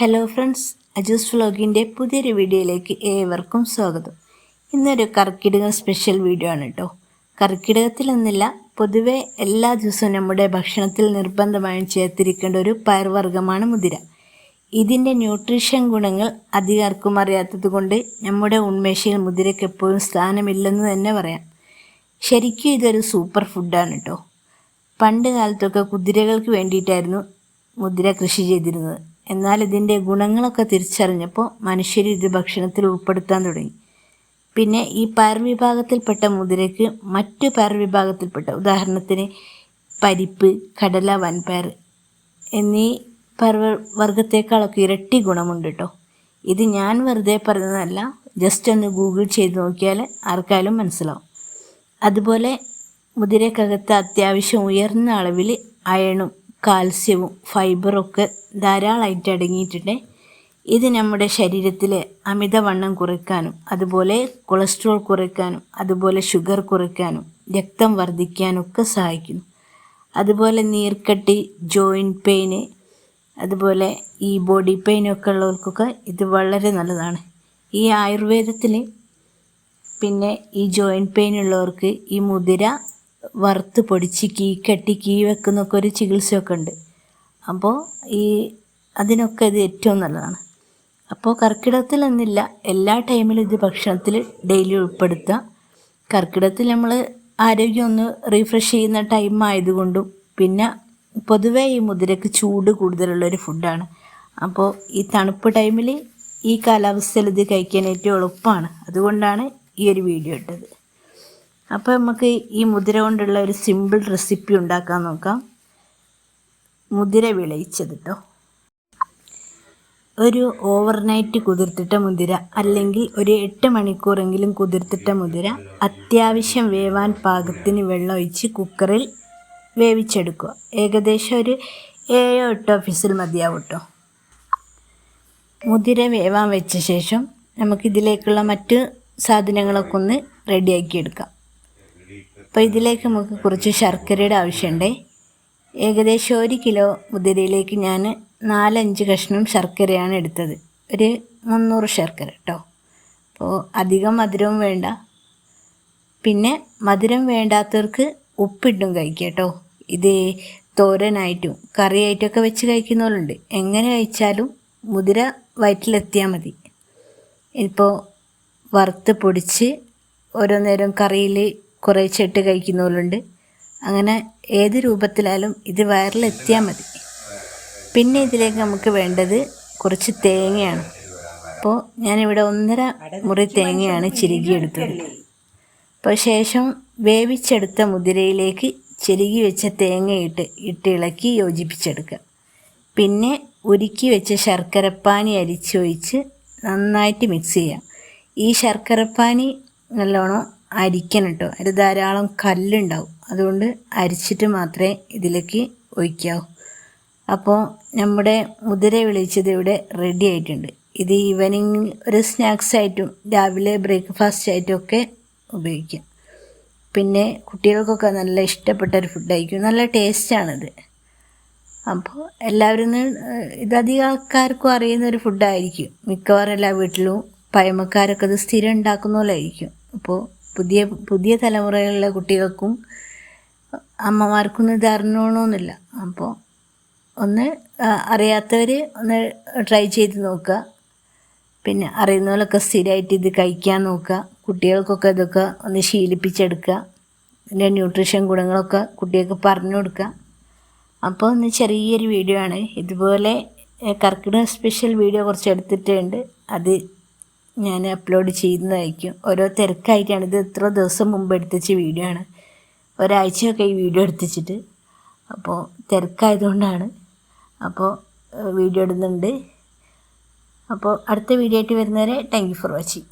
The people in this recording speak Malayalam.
ഹലോ ഫ്രണ്ട്സ്, അജൂസ് വ്ലോഗിൻ്റെ പുതിയൊരു വീഡിയോയിലേക്ക് ഏവർക്കും സ്വാഗതം. ഇന്നൊരു കർക്കിടക സ്പെഷ്യൽ വീഡിയോ ആണ് കേട്ടോ. കർക്കിടകത്തിലൊന്നില്ല, പൊതുവെ എല്ലാ ദിവസവും നമ്മുടെ ഭക്ഷണത്തിൽ നിർബന്ധമായും ചേർത്തിരിക്കേണ്ട ഒരു പയർവർഗ്ഗമാണ് മുതിര. ഇതിൻ്റെ ന്യൂട്രീഷൻ ഗുണങ്ങൾ അധികാർക്കും അറിയാത്തത് കൊണ്ട് നമ്മുടെ ഉന്മേഷയിൽ മുതിരയ്ക്ക് എപ്പോഴും സ്ഥാനമില്ലെന്ന് തന്നെ പറയാം. ശരിക്കും ഇതൊരു സൂപ്പർ ഫുഡാണ് കേട്ടോ. പണ്ട് കാലത്തൊക്കെ കുതിരകൾക്ക് വേണ്ടിയിട്ടായിരുന്നു മുതിര കൃഷി ചെയ്തിരുന്നത്. എന്നാൽ ഇതിൻ്റെ ഗുണങ്ങളൊക്കെ തിരിച്ചറിഞ്ഞപ്പോൾ മനുഷ്യർ ഇത് ഭക്ഷണത്തിൽ ഉൾപ്പെടുത്താൻ തുടങ്ങി. പിന്നെ ഈ പയർ വിഭാഗത്തിൽപ്പെട്ട മുതിരയ്ക്ക് മറ്റു പയർ വിഭാഗത്തിൽപ്പെട്ട, ഉദാഹരണത്തിന് പരിപ്പ്, കടല, വൻപയർ എന്നീ പയർ വർഗത്തേക്കാളൊക്കെ ഇരട്ടി ഗുണമുണ്ട് കേട്ടോ. ഇത് ഞാൻ വെറുതെ പറയുന്നതല്ല, ജസ്റ്റ് ഒന്ന് ഗൂഗിൾ ചെയ്ത് നോക്കിയാൽ ആർക്കായാലും മനസ്സിലാവും. അതുപോലെ മുതിരക്കകത്ത് അത്യാവശ്യം ഉയർന്ന അളവിൽ അയണും കാൽസ്യവും ഫൈബറൊക്കെ ധാരാളമായിട്ട് അടങ്ങിയിട്ടുണ്ട്. ഇത് നമ്മുടെ ശരീരത്തിലെ അമിതവണ്ണം കുറയ്ക്കാനും അതുപോലെ കൊളസ്ട്രോൾ കുറയ്ക്കാനും അതുപോലെ ഷുഗർ കുറയ്ക്കാനും രക്തം വർദ്ധിക്കാനൊക്കെ സഹായിക്കുന്നു. അതുപോലെ നീർക്കെട്ട്, ജോയിൻറ്റ് പെയിന്, അതുപോലെ ഈ ബോഡി പെയിനൊക്കെ ഉള്ളവർക്കൊക്കെ ഇത് വളരെ നല്ലതാണ്. ഈ ആയുർവേദത്തിൽ പിന്നെ ഈ ജോയിൻറ്റ് പെയിൻ ഉള്ളവർക്ക് ഈ മുതിര വറുത്ത് പൊടിച്ച് കീ വെക്കുന്നൊക്കെ ഒരു ചികിത്സയൊക്കെ ഉണ്ട്. അപ്പോൾ അതിനൊക്കെ ഇത് ഏറ്റവും നല്ലതാണ്. അപ്പോൾ കർക്കിടകത്തിലെന്നില്ല, എല്ലാ ടൈമിലും ഇത് ഭക്ഷണത്തിൽ ഡെയിലി ഉൾപ്പെടുത്തുക. കർക്കിടകത്തിൽ നമ്മൾ ആരോഗ്യം ഒന്ന് റീഫ്രഷ് ചെയ്യുന്ന ടൈം ആയതുകൊണ്ടും പിന്നെ പൊതുവേ ഈ മുതിരക്ക് ചൂട് കൂടുതലുള്ളൊരു ഫുഡാണ്. അപ്പോൾ ഈ തണുപ്പ് ടൈമിൽ ഈ കാലാവസ്ഥയിൽ ഇത് കഴിക്കാൻ ഏറ്റവും എളുപ്പമാണ്. അതുകൊണ്ടാണ് ഈ ഒരു വീഡിയോ ഇട്ടത്. അപ്പോൾ നമുക്ക് ഈ മുതിര കൊണ്ടുള്ള ഒരു സിമ്പിൾ റെസിപ്പി ഉണ്ടാക്കാൻ നോക്കാം. മുതിര വിളയിച്ചത് കേട്ടോ. ഒരു ഓവർനൈറ്റ് കുതിർത്തിട്ട മുതിര അല്ലെങ്കിൽ ഒരു 8 മണിക്കൂറെങ്കിലും കുതിർത്തിട്ട മുതിര അത്യാവശ്യം വേവാൻ പാകത്തിന് വെള്ളം ഒഴിച്ച് കുക്കറിൽ വേവിച്ചെടുക്കുക. ഏകദേശം ഒരു 7-8 വിസിൽ മതിയാവും കേട്ടോ. മുതിര വേവാൻ വെച്ച ശേഷം നമുക്കിതിലേക്കുള്ള മറ്റ് സാധനങ്ങളൊക്കെ ഒന്ന് റെഡിയാക്കി എടുക്കാം. അപ്പോൾ ഇതിലേക്ക് നമുക്ക് കുറച്ച് ശർക്കരയുടെ ആവശ്യമുണ്ട്. ഏകദേശം 1 കിലോ മുതിരയിലേക്ക് ഞാൻ 4-5 കഷ്ണം ശർക്കരയാണ് എടുത്തത്. ഒരു 300 ശർക്കര കേട്ടോ. അപ്പോൾ അധികം മധുരവും വേണ്ട. പിന്നെ മധുരം വേണ്ടാത്തവർക്ക് ഉപ്പിട്ടും കഴിക്കുക കേട്ടോ. ഇത് തോരനായിട്ടും കറിയായിട്ടൊക്കെ വെച്ച് കഴിക്കുന്നവരുണ്ട്. എങ്ങനെ കഴിച്ചാലും മുതിര വയറ്റിലെത്തിയാൽ മതി. ഇപ്പോൾ വറുത്ത് പൊടിച്ച് ഓരോ നേരം കറിയിൽ കുറേച്ചിട്ട് കഴിക്കുന്നവരുണ്ട്. അങ്ങനെ ഏത് രൂപത്തിലായാലും ഇത് വയറിലെത്തിയാൽ മതി. പിന്നെ ഇതിലേക്ക് നമുക്ക് വേണ്ടത് കുറച്ച് തേങ്ങയാണ്. അപ്പോൾ ഞാനിവിടെ 1.5 മുറി തേങ്ങയാണ് ചിരുകിയെടുത്തത്. അപ്പോൾ ശേഷം വേവിച്ചെടുത്ത മുതിരയിലേക്ക് ചിരുകി വെച്ച തേങ്ങ ഇട്ട് ഇളക്കി യോജിപ്പിച്ചെടുക്കുക. പിന്നെ ഉരുക്കി വെച്ച ശർക്കരപ്പാനി അരിച്ചൊഴിച്ച് നന്നായിട്ട് മിക്സ് ചെയ്യാം. ഈ ശർക്കരപ്പാനി നല്ലോണം അരിക്കണം കേട്ടോ. അതിൽ ധാരാളം കല്ലുണ്ടാവും. അതുകൊണ്ട് അരിച്ചിട്ട് മാത്രമേ ഇതിലേക്ക് ഒഴിക്കാവൂ. അപ്പോൾ നമ്മുടെ മുതിര വിളയിച്ചത് ഇവിടെ റെഡി ആയിട്ടുണ്ട്. ഇത് ഈവനിങ് ഒരു സ്നാക്സ് ആയിട്ടും രാവിലെ ബ്രേക്ക്ഫാസ്റ്റ് ആയിട്ടും ഒക്കെ ഉപയോഗിക്കാം. പിന്നെ കുട്ടികൾക്കൊക്കെ നല്ല ഇഷ്ടപ്പെട്ടൊരു ഫുഡായിരിക്കും. നല്ല ടേസ്റ്റാണിത്. അപ്പോൾ എല്ലാവരും ഇതധികം ആൾക്കാർക്കും അറിയുന്നൊരു ഫുഡായിരിക്കും. മിക്കവാറും എല്ലാ വീട്ടിലും പഴമക്കാരൊക്കെ ഇത് സ്ഥിരം ഉണ്ടാക്കുന്ന പോലെയായിരിക്കും. അപ്പോൾ പുതിയ തലമുറയിലുള്ള കുട്ടികൾക്കും അമ്മമാർക്കും ഇത് അറിഞ്ഞോണമെന്നില്ല. അപ്പോൾ ഒന്ന് അറിയാത്തവർ ഒന്ന് ട്രൈ ചെയ്ത് നോക്കുക. പിന്നെ അറിയുന്നവരൊക്കെ സ്ഥിരമായിട്ട് ഇത് കഴിക്കാൻ നോക്കുക. കുട്ടികൾക്കൊക്കെ ഇതൊക്കെ ഒന്ന് ശീലിപ്പിച്ചെടുക്കുക. ഇതിൻ്റെ ന്യൂട്രീഷൻ ഗുണങ്ങളൊക്കെ കുട്ടികൾക്ക് പറഞ്ഞു കൊടുക്കുക. അപ്പോൾ ഒന്ന് ചെറിയൊരു വീഡിയോ ആണ്. ഇതുപോലെ കർക്കിടക സ്പെഷ്യൽ വീഡിയോ കുറച്ച് എടുത്തിട്ടുണ്ട്. അത് ഞാൻ അപ്ലോഡ് ചെയ്യുന്നതായിരിക്കും. ഓരോ തിരക്കായിട്ടാണ്. ഇത് എത്ര ദിവസം മുമ്പ് എടുത്തുവെച്ച വീഡിയോ ആണ്. ഒരാഴ്ചയൊക്കെ ഈ വീഡിയോ എടുത്തിച്ചിട്ട്. അപ്പോൾ തിരക്കായതുകൊണ്ടാണ്. അപ്പോൾ വീഡിയോ ഇടുന്നുണ്ട്. അപ്പോൾ അടുത്ത വീഡിയോ ആയിട്ട് വരുന്നവരെ താങ്ക് യു ഫോർ വാച്ചിങ്.